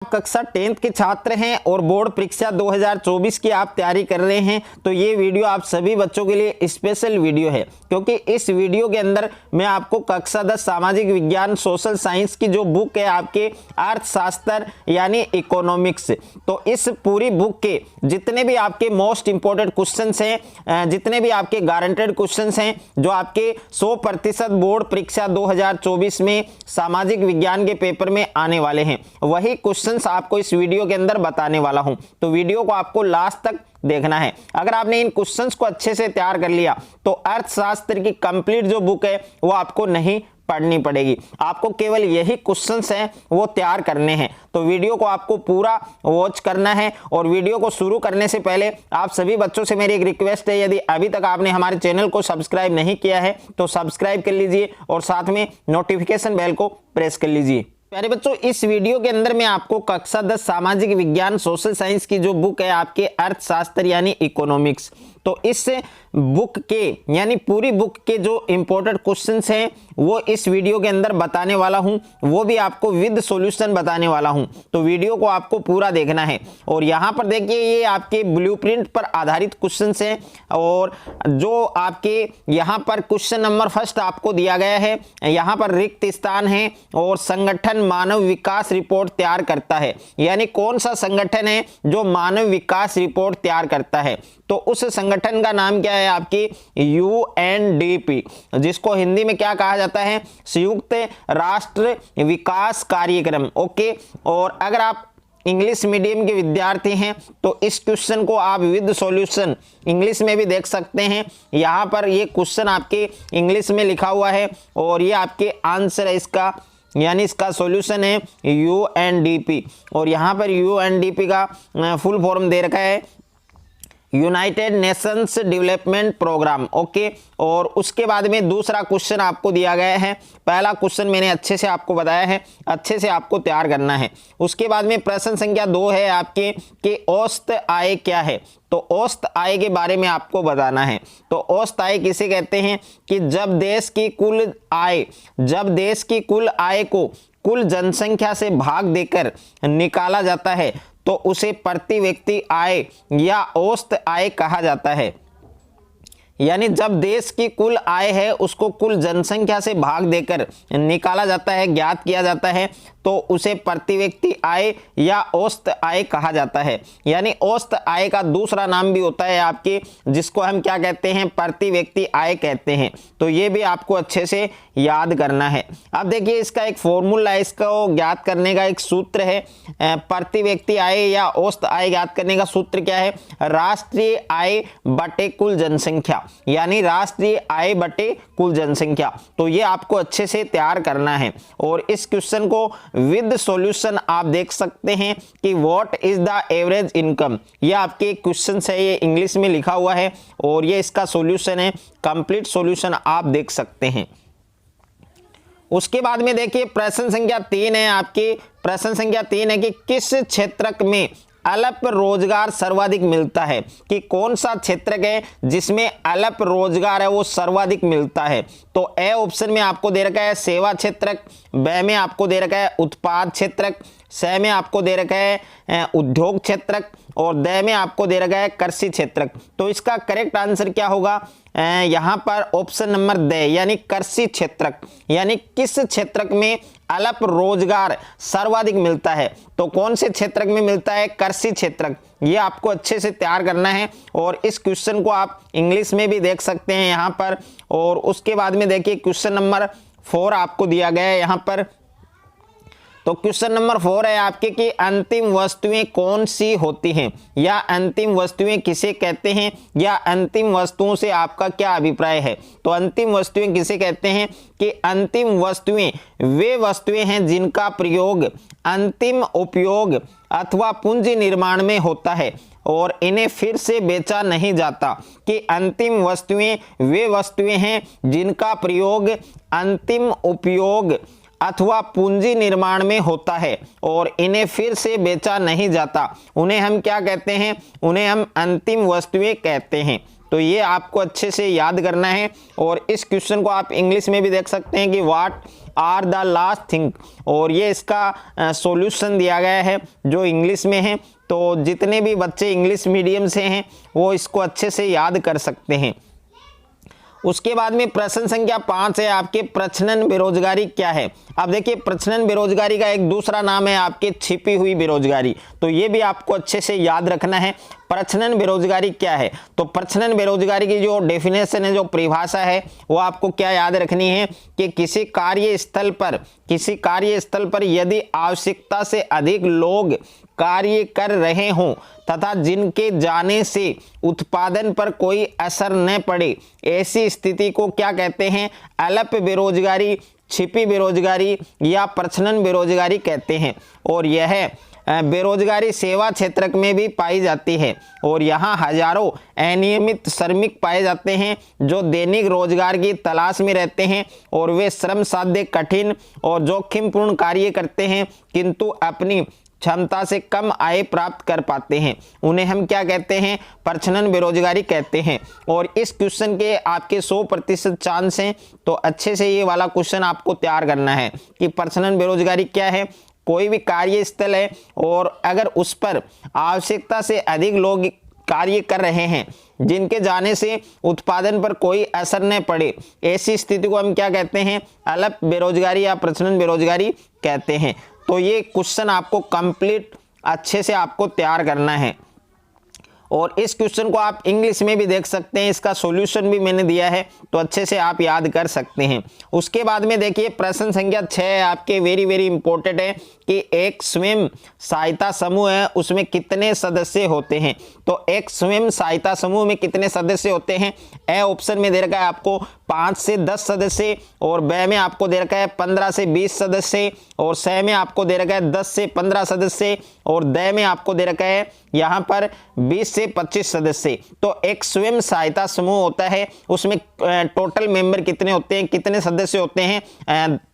आप कक्षा 10th के छात्र हैं और बोर्ड परीक्षा 2024 की आप तैयारी कर रहे हैं तो ये वीडियो आप सभी बच्चों के लिए स्पेशल वीडियो है, क्योंकि इस वीडियो के अंदर मैं आपको कक्षा 10 सामाजिक विज्ञान सोशल साइंस की जो बुक है आपके अर्थशास्त्र यानी इकोनॉमिक्स, तो इस पूरी बुक के जितने भी आपके मोस्ट इंपोर्टेंट क्वेश्चंस हैं, जितने भी आपके गारंटेड क्वेश्चंस हैं जो आपके 100% बोर्ड परीक्षा 2024 में सामाजिक विज्ञान के पेपर में आने वाले हैं, वही क्वेश्चंस आपको इस वीडियो के अंदर बताने वाला हूं। तो वीडियो को आपको लास्ट तक देखना है। अगर आपने इन क्वेश्चंस को अच्छे से तैयार कर लिया तो अर्थशास्त्र की कंप्लीट जो बुक है वो आपको नहीं पढ़नी पड़ेगी, आपको केवल यही क्वेश्चंस हैं वो तैयार करने हैं। तो वीडियो को आपको पूरा वॉच करना है। और वीडियो को शुरू करने से पहले आप सभी बच्चों से मेरी एक रिक्वेस्ट है, यदि अभी तक आपने हमारे चैनल को सब्सक्राइब नहीं किया है तो सब्सक्राइब कर लीजिए और साथ में नोटिफिकेशन बेल को प्रेस कर लीजिए। प्यारे बच्चों, इस वीडियो के अंदर मैं आपको कक्षा 10 सामाजिक विज्ञान सोशल साइंस की जो बुक है आपके अर्थशास्त्र यानी इकोनॉमिक्स, तो इस बुक के यानी पूरी बुक के जो इंपॉर्टेंट क्वेश्चंस हैं वो इस वीडियो के अंदर बताने वाला हूं, वो भी आपको विद सॉल्यूशन बताने वाला हूं। तो वीडियो को आपको पूरा देखना है। और यहां पर देखिए ये आपके ब्लूप्रिंट पर आधारित क्वेश्चंस हैं और जो आपके यहां पर क्वेश्चन नंबर फर्स्ट आपको दिया गया है, यहां पर रिक्त स्थान है और संगठन मानव विकास रिपोर्ट तैयार करता है, यानी कौन सा संगठन है जो मानव विकास रिपोर्ट तैयार करता है, तो उस संगठन का नाम क्या है आपकी UNDP, जिसको हिंदी में क्या कहा जाता है, संयुक्त राष्ट्र विकास कार्यक्रम। ओके, और अगर आप इंग्लिश मीडियम के विद्यार्थी हैं तो इस क्वेश्चन को आप विद सॉल्यूशन इंग्लिश में भी देख सकते हैं। यहाँ पर ये क्वेश्चन आपके इंग्लिश में लिखा हुआ है और ये आपके आंसर है इसका, यानी इसका सॉल्यूशन है UNDP। और यहाँ पर UNDP का फुल फॉर्म दे रखा है United Nations Development Programme. Okay, और उसके बाद में दूसरा क्वेश्चन आपको दिया गया है। पहला क्वेश्चन मैंने अच्छे से आपको बताया है, अच्छे से आपको तैयार करना है। उसके बाद में प्रश्न संख्या 2 है आपके कि औसत आय क्या है, तो औसत आय के बारे में आपको बताना है। तो औसत आय किसे कहते हैं कि जब देश की कुल आय को कुल जनसंख्या से भाग देकर निकाला जाता है तो उसे प्रति व्यक्ति आय या औसत आय कहा जाता है। यानी जब देश की कुल आय है उसको कुल जनसंख्या से भाग देकर निकाला जाता है, ज्ञात किया जाता है, तो उसे प्रति व्यक्ति आय या औसत आय कहा जाता है। यानी औसत आय का दूसरा नाम भी होता है आपके, जिसको हम क्या कहते हैं, प्रति व्यक्ति आय कहते हैं। तो ये भी आपको अच्छे से याद करना है। अब देखिए इसका एक फॉर्मूला है, इसको ज्ञात करने का एक सूत्र है। प्रति व्यक्ति आय या औसत आय ज्ञात करने का सूत्र क्या है, राष्ट्रीय आय बटे कुल जनसंख्या, यानी राष्ट्रीय आय बटे कुल जनसंख्या। तो ये आपको अच्छे से तैयार करना है। और इस क्वेश्चन को विद सॉल्यूशन आप देख सकते हैं कि what is the average income, ये आपके क्वेश्चन है, ये इंग्लिश में लिखा हुआ है और ये इसका सॉल्यूशन है। कंप्लीट सॉल्यूशन आप देख सकते हैं। उसके बाद में देखिए प्रश्न संख्या 3 है आपके, प्रश्न संख्या 3 है कि किस क्षेत्र में अल्प रोजगार सर्वाधिक मिलता है, कि कौन सा क्षेत्र है जिसमें अल्प रोजगार है वो सर्वाधिक मिलता है। तो ए ऑप्शन में आपको दे रखा है सेवा क्षेत्र, बी में आपको दे रखा है उत्पाद क्षेत्र, सी में आपको दे रखा है उद्योग क्षेत्र और द में आपको दे रखा है कृषि क्षेत्र। तो इसका करेक्ट आंसर क्या होगा, यहाँ पर ऑप्शन नंबर द यानी कृषि क्षेत्र, यानी किस क्षेत्र में अल्प रोजगार सर्वाधिक मिलता है, तो कौन से क्षेत्र में मिलता है, कृषि क्षेत्र। ये आपको अच्छे से तैयार करना है और इस क्वेश्चन को आप इंग्लिश में भी देख सकते हैं यहाँ पर। और उसके बाद में देखिए क्वेश्चन नंबर 4 आपको दिया गया है यहाँ पर। तो क्वेश्चन नंबर 4 है आपके कि अंतिम वस्तुएं कौन सी होती हैं, या अंतिम वस्तुएं किसे कहते हैं, या अंतिम वस्तुओं से आपका क्या अभिप्राय है। तो अंतिम वस्तुएं किसे कहते हैं कि अंतिम वस्तुएं वे वस्तुएं हैं जिनका प्रयोग अंतिम उपयोग अथवा पूंजी निर्माण में होता है और इन्हें फिर से बेचा नहीं जाता। कि अंतिम वस्तुएं वे वस्तुएं हैं जिनका प्रयोग अंतिम उपयोग अथवा पूंजी निर्माण में होता है और इन्हें फिर से बेचा नहीं जाता, उन्हें हम क्या कहते हैं, उन्हें हम अंतिम वस्तुएं कहते हैं। तो ये आपको अच्छे से याद करना है। और इस क्वेश्चन को आप इंग्लिश में भी देख सकते हैं कि what are the last thing, और ये इसका सॉल्यूशन दिया गया है जो इंग्लिश में है। तो जितने भी बच्चे इंग्लिश मीडियम से हैं वो इसको अच्छे से याद कर सकते हैं। उसके बाद में प्रश्न संख्या 5 है आपके प्रच्छन्न बेरोजगारी क्या है। अब देखिए प्रच्छन्न बेरोजगारी का एक दूसरा नाम है आपके छिपी हुई बेरोजगारी, तो ये भी आपको अच्छे से याद रखना है। प्रच्छन्न बेरोजगारी क्या है, तो प्रच्छन्न बेरोजगारी की जो डेफिनेशन है, जो परिभाषा है, वो आपको क्या याद रखनी है कि किसी कार्यस्थल पर यदि आवश्यकता से अधिक लोग कार्य कर रहे हों तथा जिनके जाने से उत्पादन पर कोई असर न पड़े, ऐसी स्थिति को क्या कहते हैं, अल्प बेरोजगारी, छिपी बेरोजगारी या प्रच्छन्न बेरोजगारी कहते हैं। और यह बेरोजगारी सेवा क्षेत्र में भी पाई जाती है और यहाँ हजारों अनियमित श्रमिक पाए जाते हैं जो दैनिक रोजगार की तलाश में रहते हैं और वे श्रम साध्य, कठिन और जोखिमपूर्ण कार्य करते हैं किंतु अपनी क्षमता से कम आय प्राप्त कर पाते हैं। उन्हें हम क्या कहते हैं, प्रच्छन्न बेरोजगारी कहते हैं। और इस क्वेश्चन के आपके 100% चांस हैं, तो अच्छे से ये वाला क्वेश्चन आपको तैयार करना है कि प्रच्छन्न बेरोजगारी क्या है। कोई भी कार्यस्थल है और अगर उस पर आवश्यकता से अधिक लोग कार्य कर रहे हैं जिनके जाने से उत्पादन पर कोई असर न पड़े, ऐसी स्थिति को हम क्या कहते हैं, अल्प बेरोजगारी या प्रच्छन्न बेरोजगारी कहते हैं। तो ये क्वेश्चन आपको कंप्लीट अच्छे से आपको तैयार करना है। और इस क्वेश्चन को आप इंग्लिश में भी देख सकते हैं, इसका सॉल्यूशन भी मैंने दिया है, तो अच्छे से आप याद कर सकते हैं। उसके बाद में देखिए प्रश्न संख्या 6 आपके वेरी इंपॉर्टेंट है कि एक स्वयं सहायता समूह है उसमें कितने सदस्य होते हैं। तो एक स्वयं सहायता समूह में कितने सदस्य होते हैं, ए ऑप्शन में दे रखा है आपको 5 से 10 सदस्य, और बे में आपको दे रखा है 15 से 20 सदस्य, और से में आपको दे रखा है 10 से 15 सदस्य, और दे में आपको दे रखा है यहाँ पर 20 से 25 सदस्य। तो एक स्वयं सहायता समूह होता है उसमें टोटल मेंबर कितने होते हैं, कितने सदस्य होते हैं,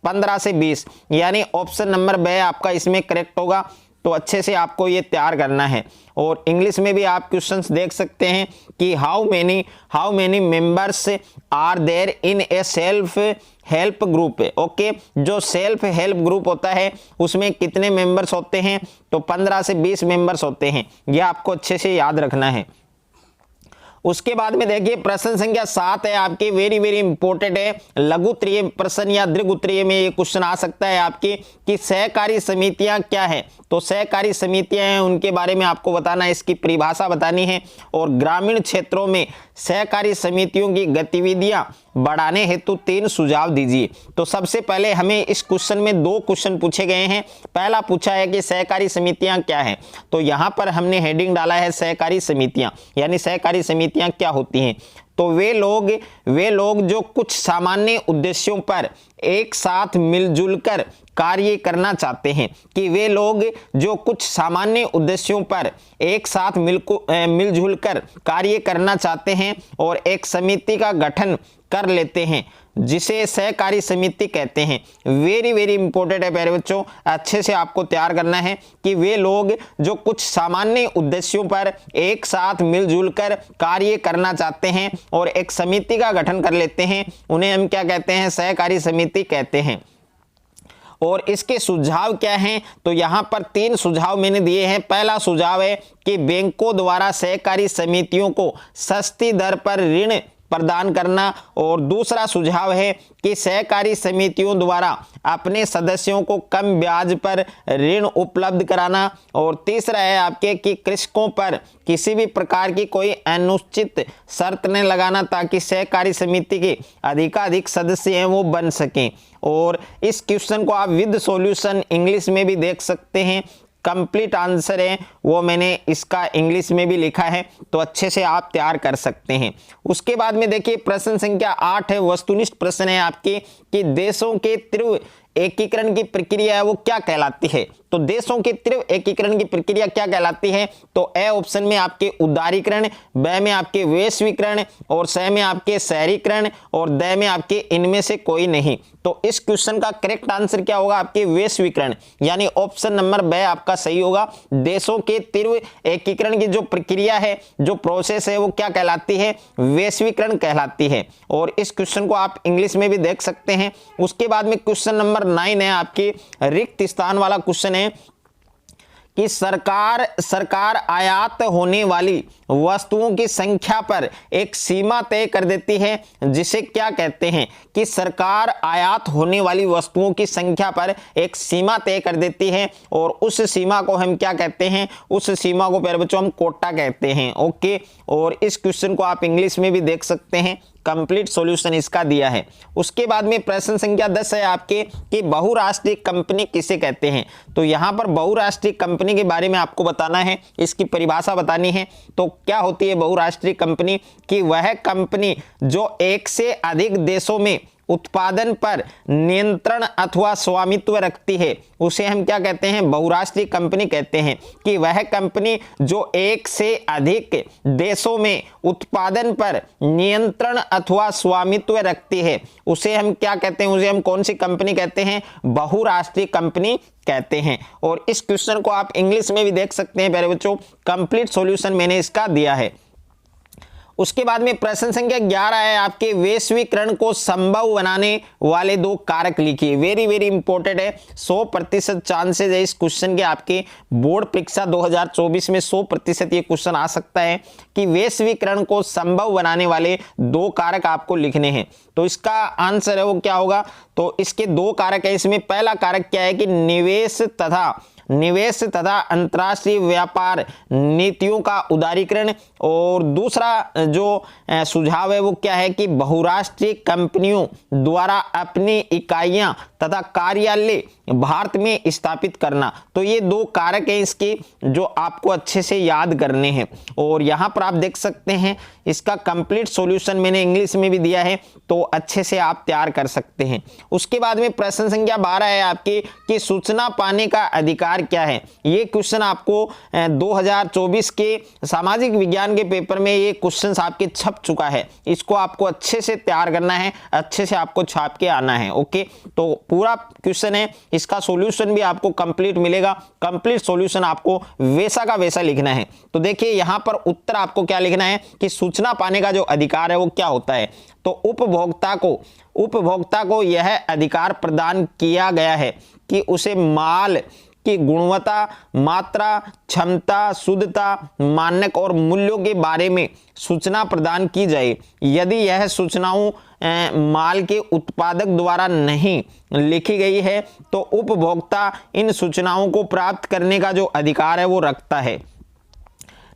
15 से 20, यानी ऑप्शन नंबर बे आपका इसमें करेक्ट होगा। तो अच्छे से आपको ये तैयार करना है। और इंग्लिश में भी आप क्वेश्चंस देख सकते हैं कि how many members are there in a self help group. Okay, जो सेल्फ हेल्प ग्रुप होता है उसमें कितने मेंबर्स होते हैं, तो 15 से 20 मेंबर्स होते हैं, यह आपको अच्छे से याद रखना है। उसके बाद में देखिए प्रश्न संख्या 7 है आपकी वेरी इंपॉर्टेंट है। लघु उत्तरीय प्रश्न या दीर्घ उत्तरीय में ये क्वेश्चन आ सकता है आपके कि सहकारी समितियां क्या है। तो सहकारी समितियां हैं उनके बारे में आपको बताना है, इसकी परिभाषा बतानी है। और ग्रामीण क्षेत्रों में सहकारी समितियों की गतिविधियां बढ़ाने हेतु 3 सुझाव दीजिए। तो सबसे पहले हमें इस क्वेश्चन में 2 क्वेश्चन पूछे गए हैं। पहला पूछा है कि सहकारी समितियां क्या है, तो यहां पर हमने हेडिंग डाला है सहकारी समितियां, यानी सहकारी समितियां क्या होती हैं। तो वे लोग जो कुछ सामान्य उद्देश्यों पर एक साथ मिलजुल कर कार्य करना चाहते हैं, कि वे लोग जो कुछ सामान्य उद्देश्यों पर एक साथ मिलजुल कर कार्य करना चाहते हैं और एक समिति का गठन कर लेते हैं, जिसे सहकारी समिति कहते हैं। वेरी इंपॉर्टेंट है प्यारे बच्चों, अच्छे से आपको तैयार करना है कि वे लोग जो कुछ सामान्य उद्देश्यों पर एक साथ मिलजुल कर कार्य करना चाहते हैं और एक समिति का गठन कर लेते हैं, उन्हें हम क्या कहते हैं, सहकारी समिति कहते हैं। और इसके सुझाव क्या हैं, तो यहां पर 3 सुझाव मैंने दिए हैं। पहला सुझाव है कि बैंकों द्वारा सहकारी समितियों को सस्ती दर पर ऋण प्रदान करना, और दूसरा सुझाव है कि सहकारी समितियों द्वारा अपने सदस्यों को कम ब्याज पर ऋण उपलब्ध कराना, और तीसरा है आपके कि कृषकों पर किसी भी प्रकार की कोई अनुचित शर्त न लगाना ताकि सहकारी समिति के अधिकाधिक सदस्य हैं वो बन सकें। और इस क्वेश्चन को आप विद सॉल्यूशन इंग्लिश में भी देख सकते हैं, कंप्लीट आंसर है वो मैंने इसका इंग्लिश में भी लिखा है, तो अच्छे से आप तैयार कर सकते हैं। उसके बाद में देखिए प्रश्न संख्या 8 है, वस्तुनिष्ठ प्रश्न है आपके कि देशों के तीव्र एकीकरण की प्रक्रिया है वो क्या कहलाती है। तो तो देशों के तीव्र एकीकरण की प्रक्रिया क्या कहलाती है? तो ए ऑप्शन में आपके उदारीकरण, ब में आपके वैश्वीकरण और स में आपके शहरीकरण और द में आपके इनमें से कोई नहीं। तो इस क्वेश्चन का करेक्ट आंसर क्या होगा? आपके वैश्वीकरण, यानी ऑप्शन नंबर ब आपका सही होगा। देशों के तीव्र एकीकरण की जो प्रक्रिया है, जो प्रोसेस है, वो क्या कहलाती है? वैश्वीकरण कहलाती है। और इस क्वेश्चन को आप इंग्लिश में भी देख सकते हैं। उसके बाद में क्वेश्चन नंबर 9 है आपके रिक्त स्थान वाला क्वेश्चन है कि सरकार आयात होने वाली वस्तुओं की संख्या पर एक सीमा तय कर देती है, जिसे क्या कहते हैं? कि सरकार आयात होने वाली वस्तुओं की संख्या पर एक सीमा तय कर देती है और उस सीमा को हम क्या कहते हैं? उस सीमा को प्यारे बच्चों हम कोटा कहते हैं। ओके, और इस क्वेश्चन को आप इंग्लिश में भी देख सकते हैं, कंप्लीट सॉल्यूशन इसका दिया है। उसके बाद में प्रश्न संख्या 10 है आपके कि बहुराष्ट्रीय कंपनी किसे कहते हैं? तो यहां पर बहुराष्ट्रीय कंपनी के बारे में आपको बताना है, इसकी परिभाषा बतानी है। तो क्या होती है बहुराष्ट्रीय कंपनी? कि वह कंपनी जो एक से अधिक देशों में उत्पादन पर नियंत्रण अथवा स्वामित्व रखती है, उसे हम क्या कहते हैं? बहुराष्ट्रीय कंपनी कहते हैं। कि वह कंपनी जो एक से अधिक देशों में उत्पादन पर नियंत्रण अथवा स्वामित्व रखती है, उसे हम क्या कहते हैं? उसे हम कौन सी कंपनी कहते हैं? बहुराष्ट्रीय कंपनी कहते हैं। और इस क्वेश्चन को आप इंग्लिश में भी देख सकते हैं प्यारे बच्चों, कंप्लीट सॉल्यूशन मैंने इसका दिया है। उसके बाद में प्रश्न संख्या 11 है आपके वैश्वीकरण को संभव बनाने वाले दो कारक लिखिए। वेरी वेरी इंपॉर्टेंट है, 100% चांसेस है इस क्वेश्चन के आपके बोर्ड परीक्षा 2024 में 100% ये क्वेश्चन आ सकता है कि वैश्वीकरण को संभव बनाने वाले दो कारक आपको लिखने हैं। तो इसका आंसर है वो क्या होगा? तो इसके दो कारक है। इसमें पहला कारक क्या है कि निवेश तथा अंतर्राष्ट्रीय व्यापार नीतियों का उदारीकरण, और दूसरा जो सुझाव है वो क्या है कि बहुराष्ट्रीय कंपनियों द्वारा अपनी इकाइयां तथा कार्यालय भारत में स्थापित करना। तो ये दो कारक हैं इसके, जो आपको अच्छे से याद करने हैं। और यहां पर आप देख सकते हैं इसका कंप्लीट सॉल्यूशन मैंने इंग्लिश में भी दिया है, तो अच्छे से आप तैयार कर सकते हैं। उसके बाद में प्रश्न संख्या 12 है आपकी कि सूचना पाने का अधिकार क्या है? ये क्वेश्चन आपको 2024 के सामाजिक विज्ञान के पेपर में ये क्वेश्चन आपके छप चुका है। इसको आपको अच्छे से तैयार करना है, अच्छे से आपको छाप के आना है। ओके, तो पूरा क्वेश्चन है, इसका सॉल्यूशन भी आपको कंप्लीट मिलेगा। कंप्लीट सॉल्यूशन आपको वैसा का वैसा लिखना है। तो देखिए यहां पर उत्तर आपको क्या लिखना है कि सूचना पाने का जो अधिकार है वो क्या होता है? तो उपभोक्ता को यह अधिकार प्रदान किया गया है कि उसे माल की गुणवत्ता, मात्रा, क्षमता, शुद्धता, मानक और मूल्यों के बारे में सूचना प्रदान की जाए। यदि यह सूचनाओं माल के उत्पादक द्वारा नहीं लिखी गई है तो उपभोक्ता इन सूचनाओं को प्राप्त करने का जो अधिकार है वो रखता है।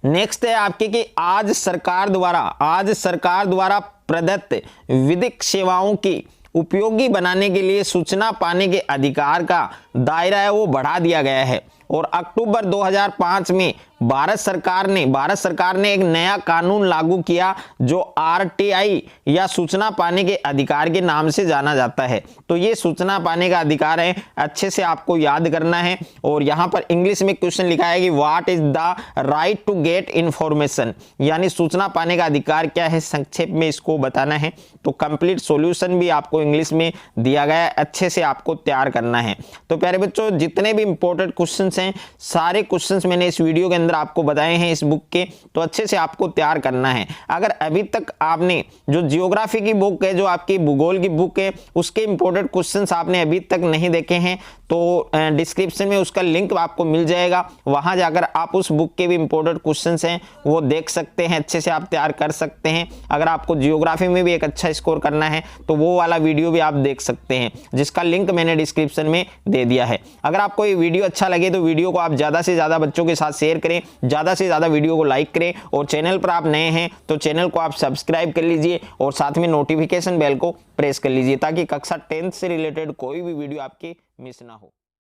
नेक्स्ट है आपके कि आज सरकार द्वारा प्रदत्त विधिक सेवाओं की उपयोगी बनाने के लिए सूचना पाने के अधिकार का दायरा है वो बढ़ा दिया गया है। और अक्टूबर 2005 में भारत सरकार ने एक नया कानून लागू किया जो आरटीआई या सूचना पाने के अधिकार के नाम से जाना जाता है। तो ये सूचना पाने का अधिकार है, अच्छे से आपको याद करना है। और यहाँ पर इंग्लिश में क्वेश्चन लिखा है कि what is the right to get information, यानी सूचना पाने का अधिकार क्या है, संक्षेप में इसको बताना है। तो कंप्लीट सॉल्यूशन भी आपको इंग्लिश में दिया गया है, अच्छे से आपको तैयार करना है। तो प्यारे बच्चों, जितने भी इंपॉर्टेंट क्वेश्चन हैं सारे क्वेश्चंस मैंने इस वीडियो के अंदर आपको बताए हैं इस बुक के, तो अच्छे से आपको तैयार करना है। अगर अभी तक आपने जो जियोग्राफी की बुक है, जो आपकी भूगोल की बुक है, उसके इंपॉर्टेंट क्वेश्चंस आपने अभी तक नहीं देखे हैं तो डिस्क्रिप्शन में उसका लिंक आपको मिल जाएगा, वहां जाकर आप उस बुक के भी इंपॉर्टेंट क्वेश्चंस हैं वो देख सकते हैं, अच्छे से आप तैयार कर सकते हैं। अगर आपको जियोग्राफी में भी एक अच्छा स्कोर करना है तो वो वाला वीडियो भी आप देख सकते हैं, जिसका लिंक मैंने डिस्क्रिप्शन में दे दिया है। अगर आपको ये वीडियो अच्छा लगे तो वीडियो को आप ज़्यादा से ज़्यादा बच्चों के साथ शेयर करें, ज़्यादा से ज़्यादा वीडियो को लाइक करें, और चैनल पर आप नए हैं तो चैनल को आप सब्सक्राइब कर लीजिए और साथ में नोटिफिकेशन बेल को प्रेस कर लीजिए ताकि कक्षा 10th से रिलेटेड कोई भी वीडियो आपकी मिस ना हो।